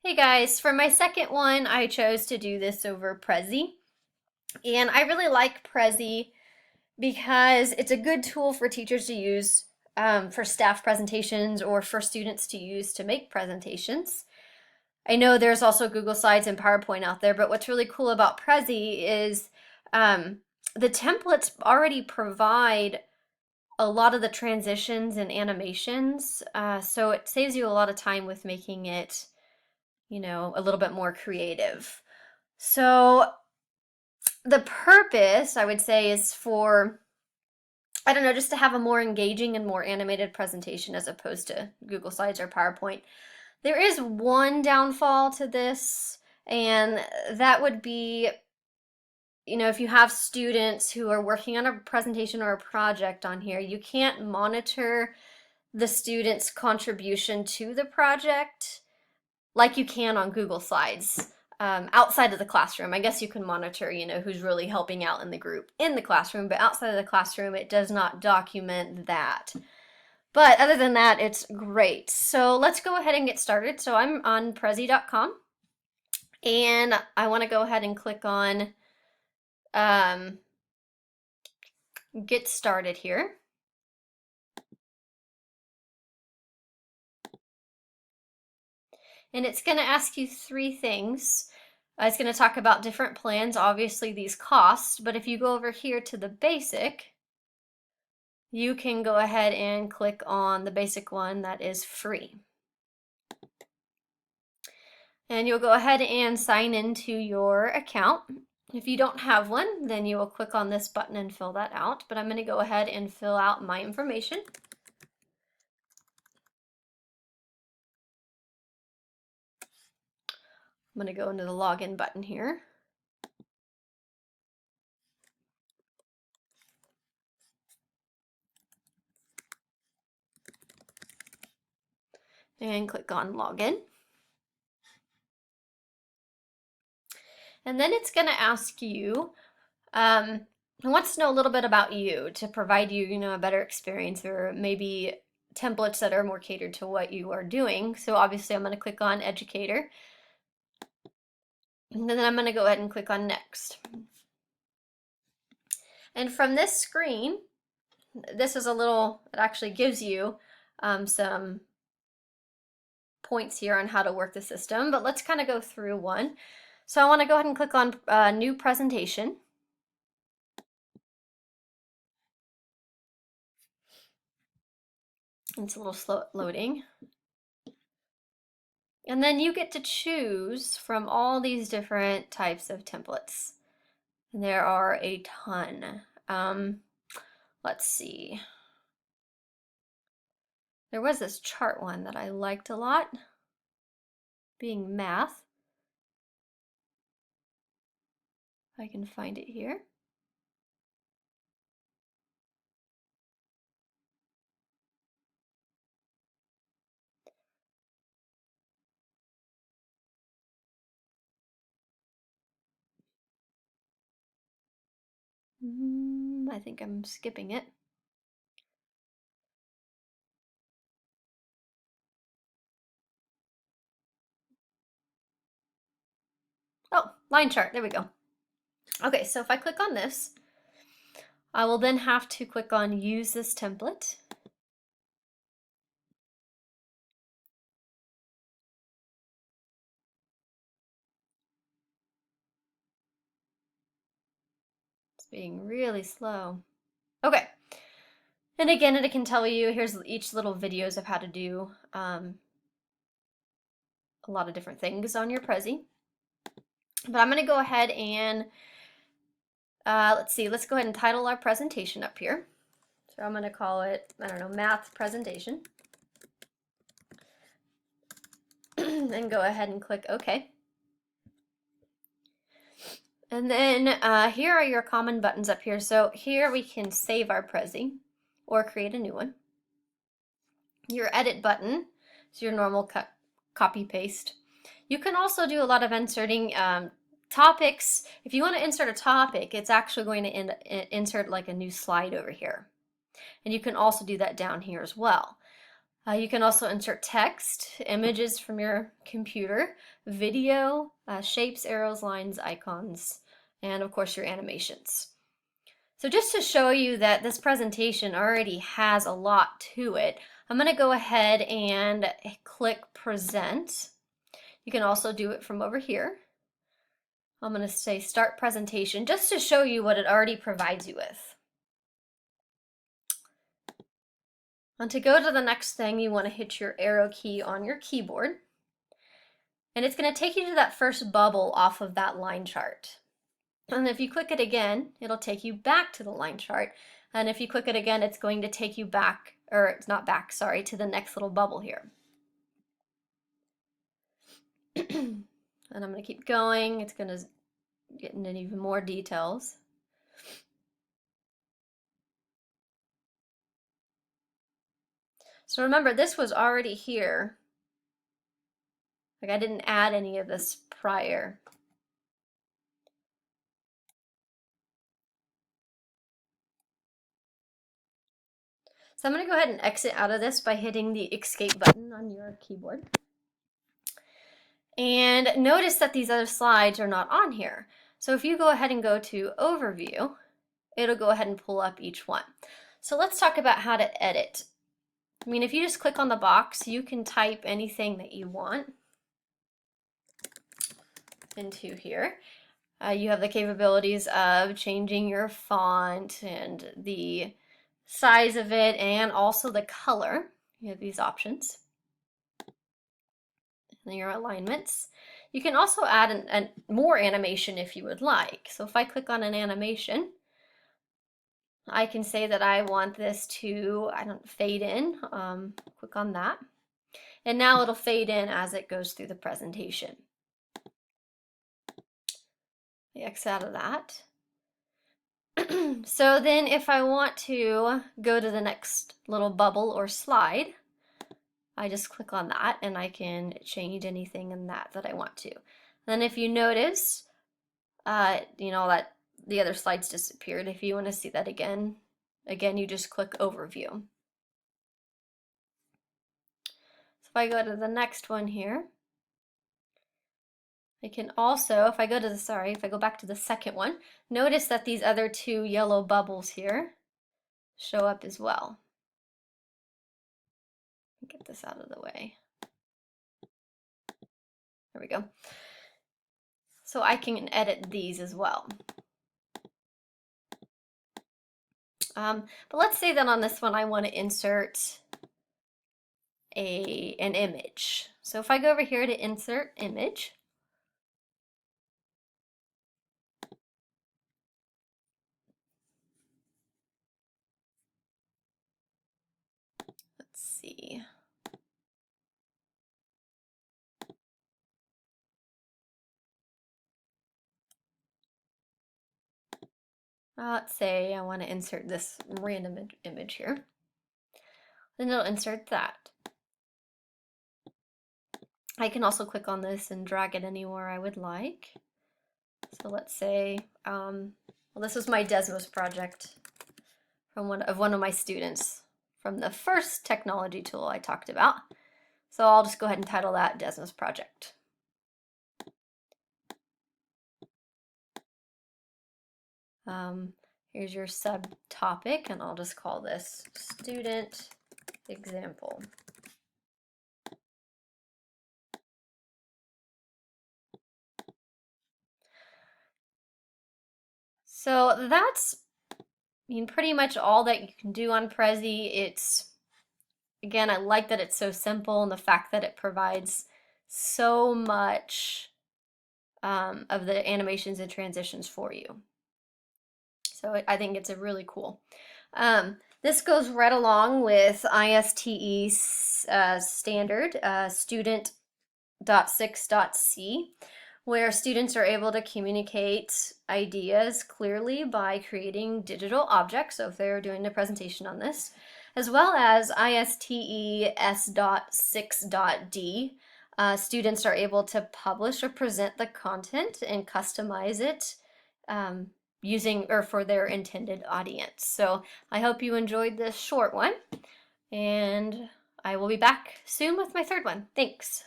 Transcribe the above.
Hey guys, for my second one, I chose to do this over Prezi. And I really like Prezi because it's a good tool for teachers to use for staff presentations or for students to use to make presentations. I know there's also Google Slides and PowerPoint out there, but what's really cool about Prezi is um, the templates already provide a lot of the transitions and animations, so it saves you a lot of time with making it a little bit more creative. So the purpose, I would say, is for, I don't know, just to have a more engaging and more animated presentation as opposed to Google Slides or PowerPoint. There is one downfall to this, and that would be, if you have students who are working on a presentation or a project on here, you can't monitor the student's contribution to the project like you can on Google Slides. Outside of the classroom, I guess you can monitor, who's really helping out in the group in the classroom, but outside of the classroom, it does not document that. But other than that, it's great. So let's go ahead and get started. So I'm on Prezi.com, and I want to go ahead and click on get started here. And it's going to ask you three things. It's going to talk about different plans, obviously these cost, but if you go over here to the basic, you can go ahead and click on the basic one that is free. And you'll go ahead and sign into your account. If you don't have one, then you will click on this button and fill that out, but I'm going to go ahead and fill out my information. I'm going to go into the login button here. And click on login. And then it's going to ask you, it wants to know a little bit about you to provide you, a better experience, or maybe templates that are more catered to what you are doing. So obviously I'm going to click on educator. And then I'm going to go ahead and click on next. And from this screen, this is it actually gives you some points here on how to work the system, but let's kind of go through one. So I want to go ahead and click on new presentation. It's a little slow loading. And then you get to choose from all these different types of templates. And there are a ton. Let's see. There was this chart one that I liked a lot, being math. If I can find it here. I think I'm skipping it. Oh, line chart, there we go. Okay, so if I click on this, I will then have to click on use this template. It's being really slow. Okay. And again, it can tell you, here's each little videos of how to do a lot of different things on your Prezi. But I'm going to go ahead and, let's see, let's go ahead and title our presentation up here. So I'm going to call it, I don't know, math presentation. Then go ahead and click OK. And then here are your common buttons up here. So here we can save our Prezi or create a new one. Your edit button is your normal copy paste. You can also do a lot of inserting topics. If you want to insert a topic, it's actually going to insert like a new slide over here. And you can also do that down here as well. You can also insert text, images from your computer, video, shapes, arrows, lines, icons, and of course your animations. So just to show you that this presentation already has a lot to it, I'm going to go ahead and click present. You can also do it from over here. I'm going to say start presentation just to show you what it already provides you with. And to go to the next thing, you want to hit your arrow key on your keyboard. And it's going to take you to that first bubble off of that line chart. And if you click it again, it'll take you back to the line chart. And if you click it again, it's going to take you back, or it's not back, sorry, to the next little bubble here. And I'm going to keep going. It's going to get into even more details. So remember, this was already here. Like I didn't add any of this prior. So I'm going to go ahead and exit out of this by hitting the escape button on your keyboard. And notice that these other slides are not on here. So if you go ahead and go to Overview, it'll go ahead and pull up each one. So let's talk about how to edit. I mean, if you just click on the box, you can type anything that you want into here. You have the capabilities of changing your font and the size of it and also the color. You have these options. And your alignments. You can also add more animation if you would like. So if I click on an animation, I can say that I want this to, fade in. Click on that. And now it'll fade in as it goes through the presentation. I X out of that. So then if I want to go to the next little bubble or slide, I just click on that and I can change anything in that I want to. Then if you notice, that the other slides disappeared. If you want to see that again, you just click Overview. So if I go to the next one here, I can also, if I go back to the second one, notice that these other two yellow bubbles here show up as well. Get this out of the way. There we go. So I can edit these as well. But let's say that on this one I want to insert an image. So if I go over here to insert image, let's see. Let's say I want to insert this random image here. Then it'll insert that. I can also click on this and drag it anywhere I would like. So let's say, well, this was my Desmos project from one of my students from the first technology tool I talked about. So I'll just go ahead and title that Desmos project. Here's your subtopic, and I'll just call this student example. So that's, pretty much all that you can do on Prezi. It's, again, I like that it's so simple and the fact that it provides so much of the animations and transitions for you. So I think it's a really cool. This goes right along with ISTE standard student.6.c, where students are able to communicate ideas clearly by creating digital objects, so if they're doing a presentation on this, as well as ISTE S.6.d. Students are able to publish or present the content and customize it using or for their intended audience. So I hope you enjoyed this short one, and I will be back soon with my third one. Thanks.